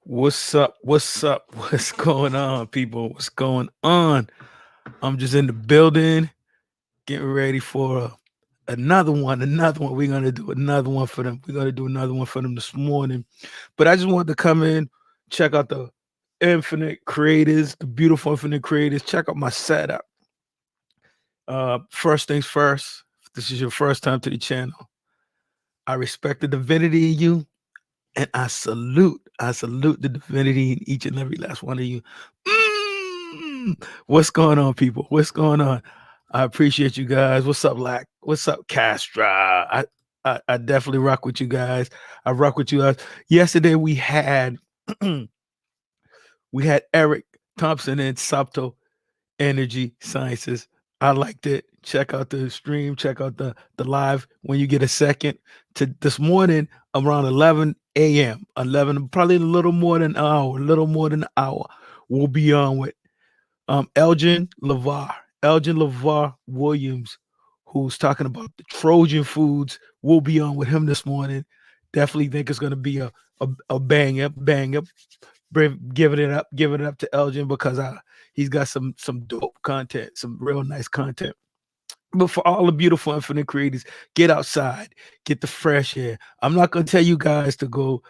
What's up? What's up? What's going on, people? What's going on? I'm just in the building, getting ready for another one. Another one. We're gonna do another one for them. We're gonna do another one for them this morning. But I just wanted to come in, check out the infinite creators, the beautiful infinite creators. Check out my setup. First things first. If this is your first time to the channel, I respect the divinity in you. And I salute the divinity in each and every last one of you. What's going on, people? What's going on? I appreciate you guys. What's up, Lack? What's up, Castra? I definitely rock with you guys. I rock with you guys. Yesterday we had we had Eric Thompson and Sapto Energy Sciences. I liked it. Check out the stream. Check out the live when you get a second. To this morning around 11 a.m. 11, probably a little more than an hour. A little more than an hour. We'll be on with Elgin LeVar Williams, who's talking about the Trojan foods. We'll be on with him this morning. Definitely think it's going to be a bang up. Giving it up to Elgin because he's got some dope content, some real nice content. But for all the beautiful infinite creators, get outside, get the fresh air. I'm not gonna tell you guys to go,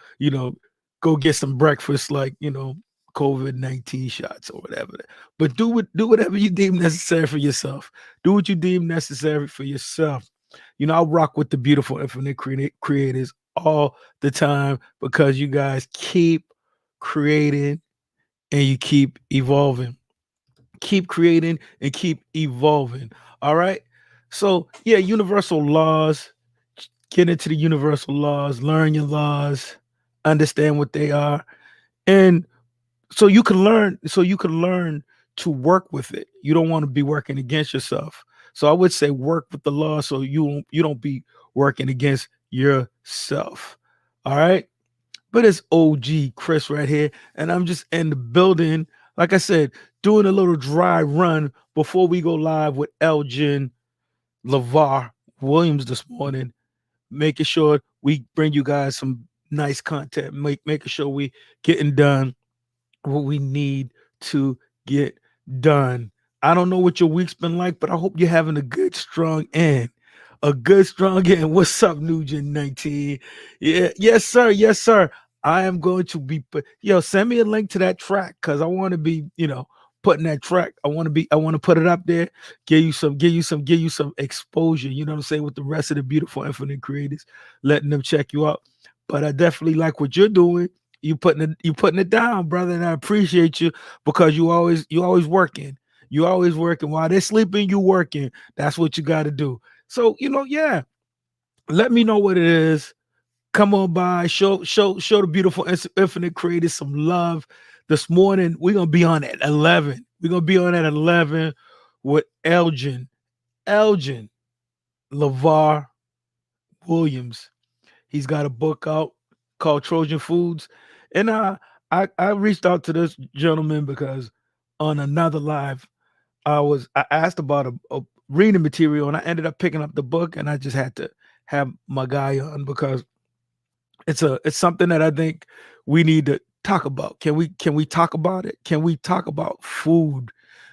go get some breakfast like COVID-19 shots or whatever. But do whatever you deem necessary for yourself. Do what you deem necessary for yourself. I rock with the beautiful infinite creators all the time because you guys keep creating and you keep evolving. Keep creating and keep evolving. All right. So yeah, universal laws. Get into the universal laws. Learn your laws. Understand what they are, and so you can learn. So you can learn to work with it. You don't want to be working against yourself. So I would say work with the law so you don't be working against yourself. All right. But it's OG Chris right here, and I'm just in the building. Like I said, doing a little dry run before we go live with Elgin LeVar Williams this morning, making sure we bring you guys some nice content, making sure we getting done what we need to get done. I don't know what your week's been like, but I hope you're having a good, strong end. A good, strong end. What's up, Nugent 19? Yeah, yes, sir. Yes, sir. I am going to be send me a link to that track because I want to be, putting that track. I want to put it up there, give you some exposure, you know what I'm saying, with the rest of the beautiful infinite creators, letting them check you out. But I definitely like what you're doing. You putting it down, brother, and I appreciate you because you always working. You always working while they're sleeping. You working. That's what you got to do. So yeah. Let me know what it is. Come on by. Show the beautiful infinite creators some love. This morning we're gonna be on at 11. We're gonna be on at 11 with Elgin LeVar Williams. He's got a book out called Trojan Foods. And I reached out to this gentleman because on another live, I asked about a reading material and I ended up picking up the book and I just had to have my guy on because it's something that I think we need to talk about. Can we talk about it? Can we talk about food?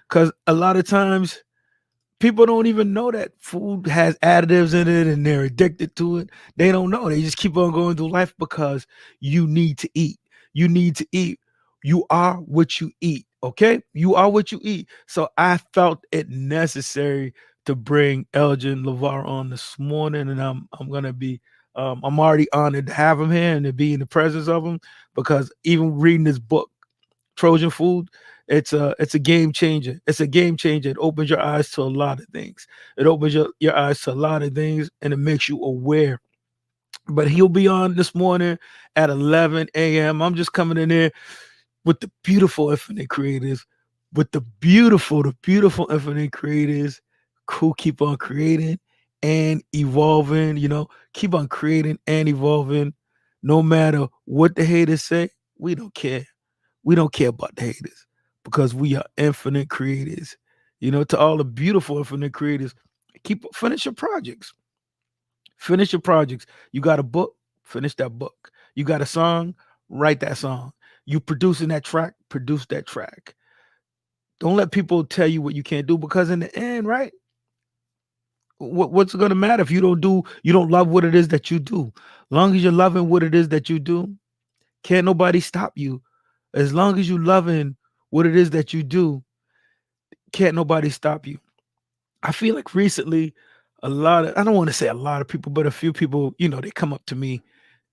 Because a lot of times people don't even know that food has additives in it and they're addicted to it. They don't know. They just keep on going through life because you need to eat. You need to eat. You are what you eat. Okay? You are what you eat. So I felt it necessary to bring Elgin LeVar on this morning, and I'm gonna be I'm already honored to have him here and to be in the presence of him because even reading this book, Trojan Food, it's a game changer. It's a game changer. It opens your eyes to a lot of things. It opens your eyes to a lot of things and it makes you aware. But he'll be on this morning at 11 a.m. I'm just coming in there with the beautiful infinite creators, with the beautiful infinite creators who keep on creating and evolving, keep on creating and evolving. No matter what the haters say, we don't care. We don't care about the haters because we are infinite creators. To all the beautiful infinite creators, finish your projects. Finish your projects. You got a book, finish that book. You got a song, write that song. You producing that track, produce that track. Don't let people tell you what you can't do, because in the end, right? What's it gonna matter if you don't love what it is that you do? Long as you're loving what it is that you do, can't nobody stop you. As long as you loving what it is that you do, can't nobody stop you. I feel like recently, I don't want to say a lot of people, but a few people, they come up to me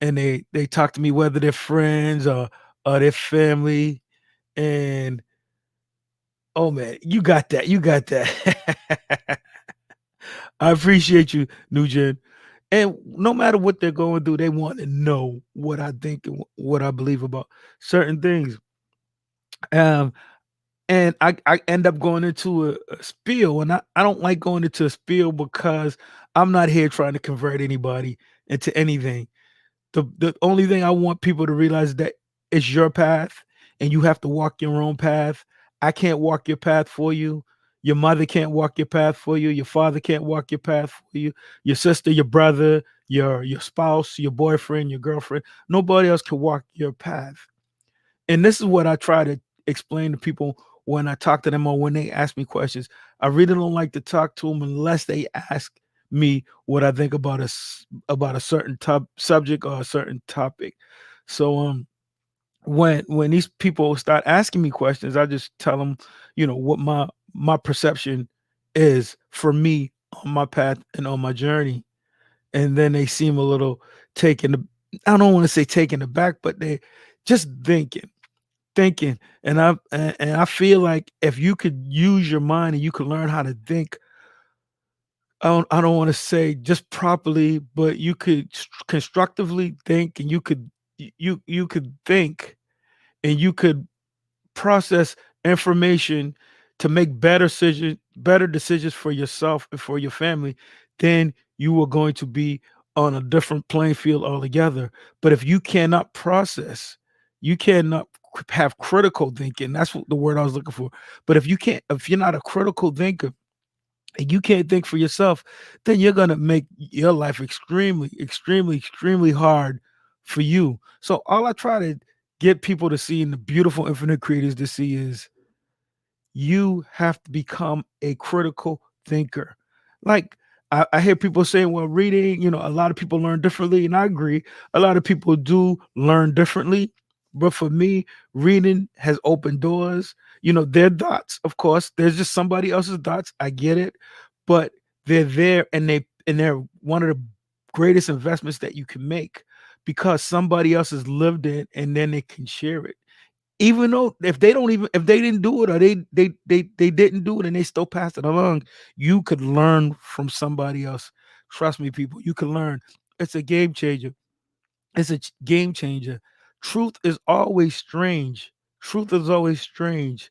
and they talk to me, whether they're friends or their family, and oh man, you got that, you got that. I appreciate you, Nugent. And no matter what they're going through, they want to know what I think and what I believe about certain things. Um, and I end up going into a spiel, and I don't like going into a spiel because I'm not here trying to convert anybody into anything. The only thing I want people to realize is that it's your path and you have to walk your own path. I can't walk your path for you. Your mother can't walk your path for you. Your father can't walk your path for you. Your sister, your brother, your spouse, your boyfriend, your girlfriend. Nobody else can walk your path. And this is what I try to explain to people when I talk to them or when they ask me questions. I really don't like to talk to them unless they ask me what I think about about a certain subject or a certain topic. So when these people start asking me questions, I just tell them, what my perception is for me on my path and on my journey. And then they seem a little taken, I don't want to say taken aback, but they just thinking. And I feel like if you could use your mind and you could learn how to think, I don't want to say just properly, but you could constructively think, and you could think, and you could process information to make better decisions for yourself and for your family, then you are going to be on a different playing field altogether. But if you cannot process, you cannot have critical thinking. That's what the word I was looking for. But if you're not a critical thinker and you can't think for yourself, then you're gonna make your life extremely, extremely, extremely hard for you. So all I try to get people to see, and the beautiful infinite creators to see, is you have to become a critical thinker. Like I hear people saying, well, reading, a lot of people learn differently. And I agree, a lot of people do learn differently. But for me, reading has opened doors. Their dots, of course, there's just somebody else's dots. I get it. But they're there, and they're one of the greatest investments that you can make, because somebody else has lived it and then they can share it, even though if they didn't do it, or they didn't do it and they still passed it along. You could learn from somebody else. Trust me, people, you can learn. It's a game changer. It's a game changer. Truth is always strange. Truth is always strange.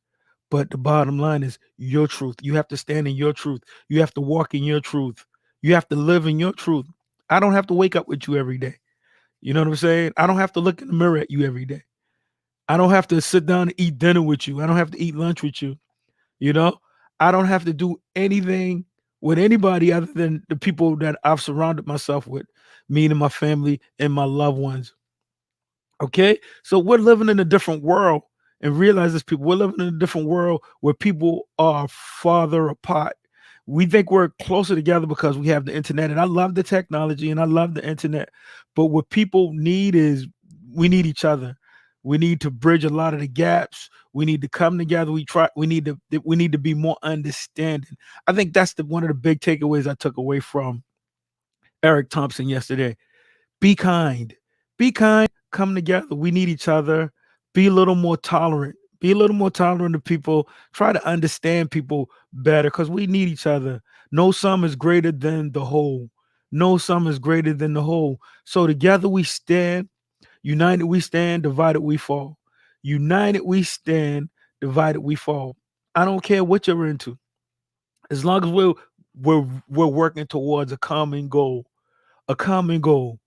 But the bottom line is your truth. You have to stand in your truth. You have to walk in your truth. You have to live in your truth. I don't have to wake up with you every day. You know what I'm saying? I don't have to look in the mirror at you every day. I don't have to sit down and eat dinner with you. I don't have to eat lunch with you. You know, I don't have to do anything with anybody other than the people that I've surrounded myself with, me and my family and my loved ones. Okay. So we're living in a different world, and realize this, people, we're living in a different world where people are farther apart. We think we're closer together because we have the internet. And I love the technology and I love the internet. But what people need is, we need each other. We need to bridge a lot of the gaps. We need to come together. We need to be more understanding. I think that's one of the big takeaways I took away from Eric Thompson yesterday. Be kind. Be kind. Come together. We need each other. Be a little more tolerant. Be a little more tolerant of people. Try to understand people better, because we need each other. No sum is greater than the whole. No sum is greater than the whole. So together we stand. United we stand. Divided we fall. United we stand. Divided we fall. I don't care what you're into. As long as we're working towards a common goal. A common goal.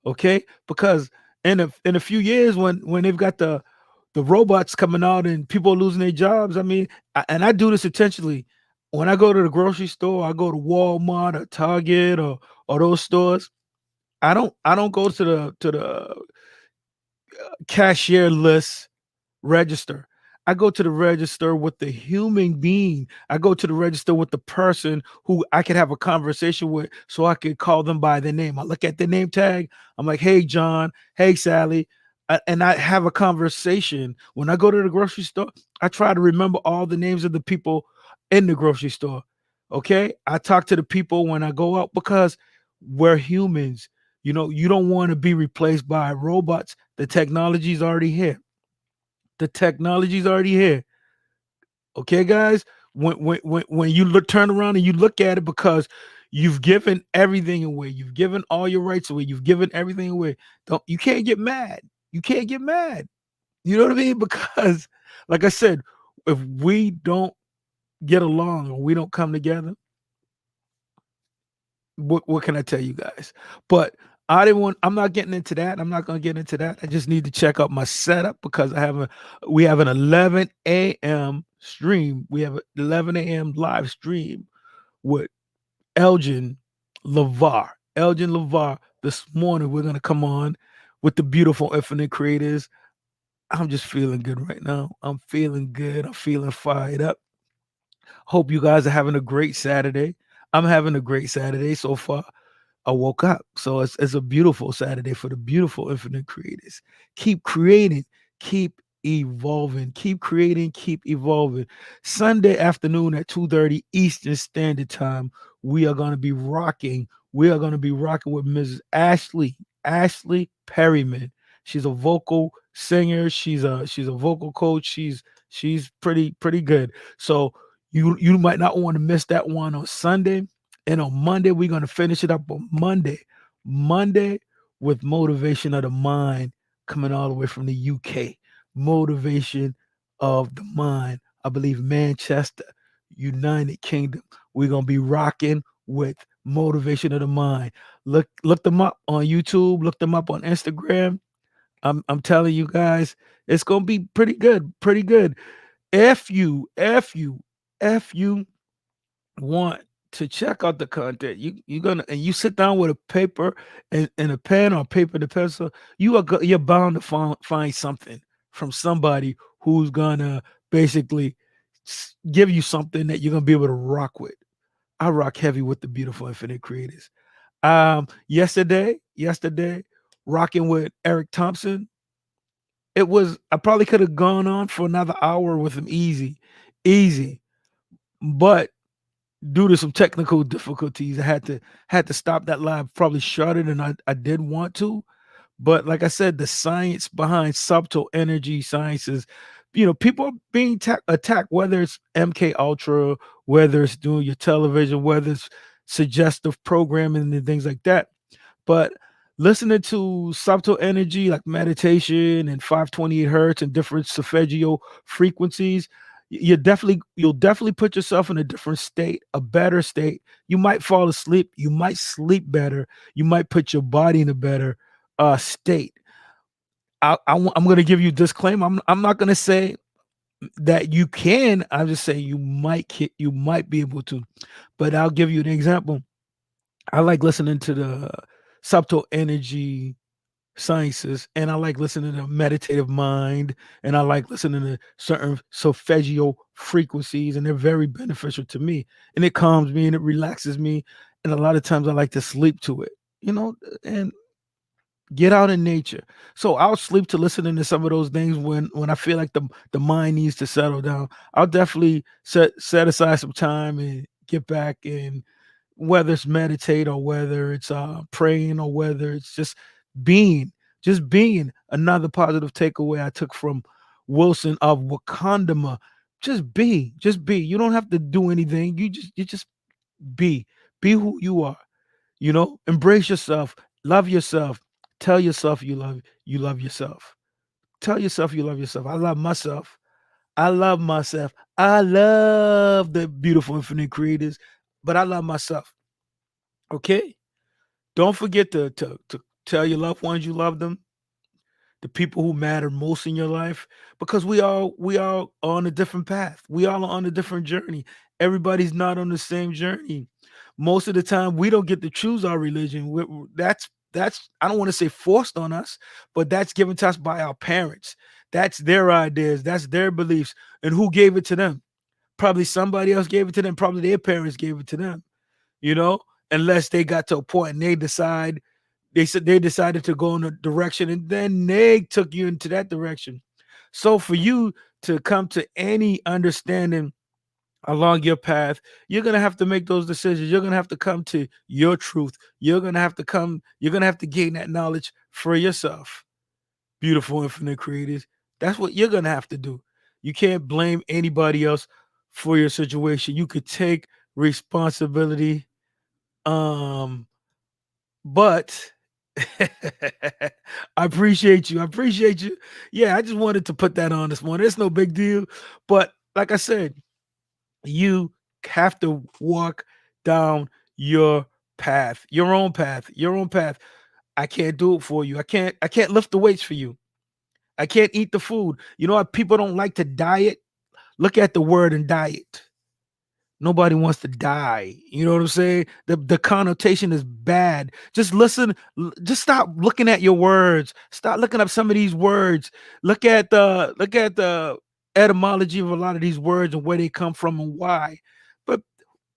Okay, because in a few years, when they've got the robots coming out and people are losing their jobs, I mean, and I do this intentionally. When I go to the grocery store, I go to Walmart or Target or those stores. I don't go to the cashier list register. I go to the register with the human being. I go to the register with the person who I could have a conversation with so I could call them by their name. I look at the name tag. I'm like, hey, John. Hey, Sally. And I have a conversation. When I go to the grocery store, I try to remember all the names of the people in the grocery store. Okay. I talk to the people when I go out because we're humans. You don't want to be replaced by robots. The technology's already here. The technology's already here. Okay, guys. When you turn around and you look at it, because you've given everything away, you've given all your rights away, you've given everything away. Don't You can't get mad. You can't get mad. You know what I mean? Because, like I said, if we don't get along or we don't come together, what can I tell you guys? But I'm not getting into that. I'm not gonna get into that. I just need to check out my setup because we have an 11 a.m. stream. We have an 11 a.m. live stream with Elgin LeVar. Elgin LeVar. This morning we're gonna come on with the beautiful infinite creators. I'm just feeling good right now. I'm feeling good. I'm feeling fired up. Hope you guys are having a great Saturday. I'm having a great Saturday so far. I woke up. So it's a beautiful Saturday for the beautiful infinite creators. Keep creating, keep evolving, keep creating, keep evolving. Sunday afternoon at 2:30 Eastern Standard Time, we are going to be rocking. We are going to be rocking with Mrs. Ashley Perryman. She's a vocal singer. She's a vocal coach. She's pretty good. So you might not want to miss that one on Sunday. And on Monday, we're going to finish it up on Monday. Monday with Motivation of the Mind coming all the way from the UK. Motivation of the Mind. I believe Manchester, United Kingdom. We're going to be rocking with Motivation of the Mind. Look them up on YouTube. Look them up on Instagram. I'm telling you guys, it's going to be pretty good. Pretty good. If you want to check out the content, you're gonna and you sit down with a paper and a pen, or paper and a pencil, you're bound to find something from somebody who's gonna basically give you something that you're gonna be able to rock with. I rock heavy with the beautiful infinite creators. Yesterday, rocking with Eric Thompson. I probably could have gone on for another hour with him, easy, but due to some technical difficulties, I had to stop that live. Probably shut it, and I did want to, but like I said, the science behind subtle energy sciences, people are being attacked. Whether it's MK Ultra, whether it's doing your television, whether it's suggestive programming and things like that. But listening to subtle energy like meditation and 528 hertz and different solfeggio frequencies, you'll definitely put yourself in a different state, a better state. You might fall asleep, you might sleep better, you might put your body in a better state. I'm going to give you a disclaimer. I'm not going to say that you can. I'm just saying you might be able to. But I'll give you an example. I like listening to the subtle energy sciences, and I like listening to meditative mind, and I like listening to certain solfeggio frequencies, and they're very beneficial to me, and it calms me and it relaxes me, and a lot of times I like to sleep to it, and get out in nature. So I'll sleep to listening to some of those things when I feel like the mind needs to settle down. I'll definitely set aside some time and get back, and whether it's meditate, or whether it's praying, or whether it's just being. Another positive takeaway I took from Wilson of Wakandama: just be. You don't have to do anything. You just be. Be who you are. Embrace yourself, love yourself, tell yourself you love yourself. Tell yourself you love yourself. I love myself. I love myself. I love the beautiful infinite creators, but I love myself. Okay? Don't forget to tell your loved ones you love them, the people who matter most in your life, because we all on a different path. We all are on a different journey. Everybody's not on the same journey. Most of the time we don't get to choose our religion. That's I don't want to say forced on us, but that's given to us by our parents. That's their ideas. That's their beliefs. And who gave it to them? Probably somebody else gave it to them. Probably their parents gave it to them. You know, unless they got to a point and they said they decided to go in a direction and then they took you into that direction. So for you to come to any understanding along your path, you're going to have to make those decisions. You're going to have to come to your truth. You're going to have to gain that knowledge for yourself. Beautiful infinite creators. That's what you're going to have to do. You can't blame anybody else for your situation. You could take responsibility. But I appreciate you. I appreciate you. Yeah, I just wanted to put that on this morning. It's no big deal. But like I said, you have to walk down your path, your own path, your own path. I can't do it for you. I can't lift the weights for you. I can't eat the food. You know what? People don't like to diet. Look at the word and diet. Nobody wants to die. You know what I'm saying? The connotation is bad. Just listen, just stop looking at your words. Stop looking up some of these words. Look at the etymology of a lot of these words and where they come from and why. But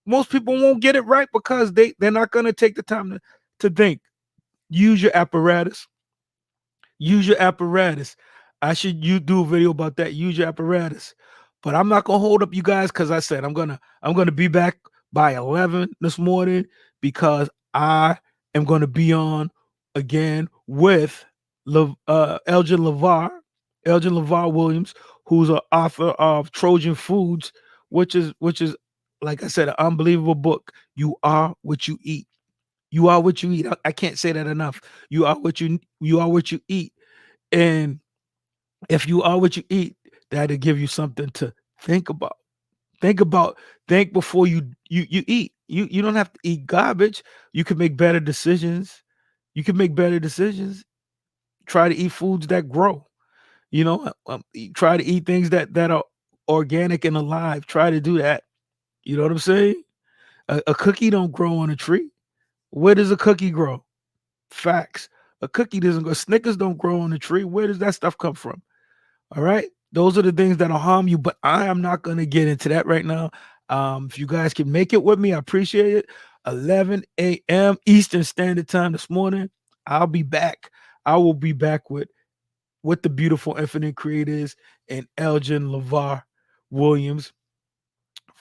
most people won't get it right because they're not going to take the time to think. Use your apparatus. Use your apparatus. I should you do a video about that. Use your apparatus. But I'm not gonna hold up you guys because I said I'm gonna be back by 11 this morning because I am gonna be on again with Elgin LeVar Williams, who's an author of Trojan Foods, which is like I said, an unbelievable book. You are what you eat. You are what you eat. I can't say that enough. You are what you eat. And if you are what you eat, that'll give you something to think about. Think about, think before you eat. You don't have to eat garbage. You can make better decisions. You can make better decisions. Try to eat foods that grow. Try to eat things that are organic and alive. Try to do that. You know what I'm saying? A cookie don't grow on a tree. Where does a cookie grow? Facts. A cookie doesn't go. Snickers don't grow on a tree. Where does that stuff come from? All right. Those are the things that'll harm you, but I am not going to get into that right now. If you guys can make it with me, I appreciate it. 11 a.m. Eastern Standard Time this morning. I'll be back. I will be back with the beautiful infinite creators and Elgin LeVar Williams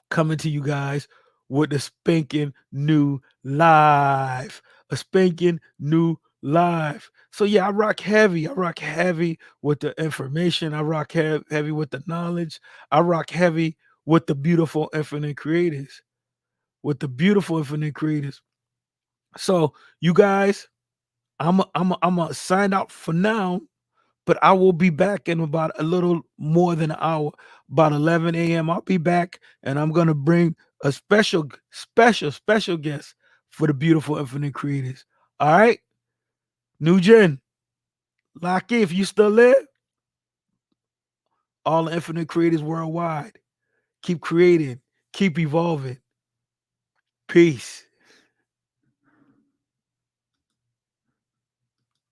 coming to you guys with a spanking new live. A spanking new live. So yeah, I rock heavy. I rock heavy with the information. I rock heavy with the knowledge. I rock heavy with the beautiful infinite creators. With the beautiful infinite creators. So you guys, I'm a sign out for now, but I will be back in about a little more than an hour, about 11 a.m. I'll be back and I'm gonna bring a special guest for the beautiful infinite creators. All right, New Gen, lock in if you still there. All the infinite creators worldwide. Keep creating, keep evolving. Peace.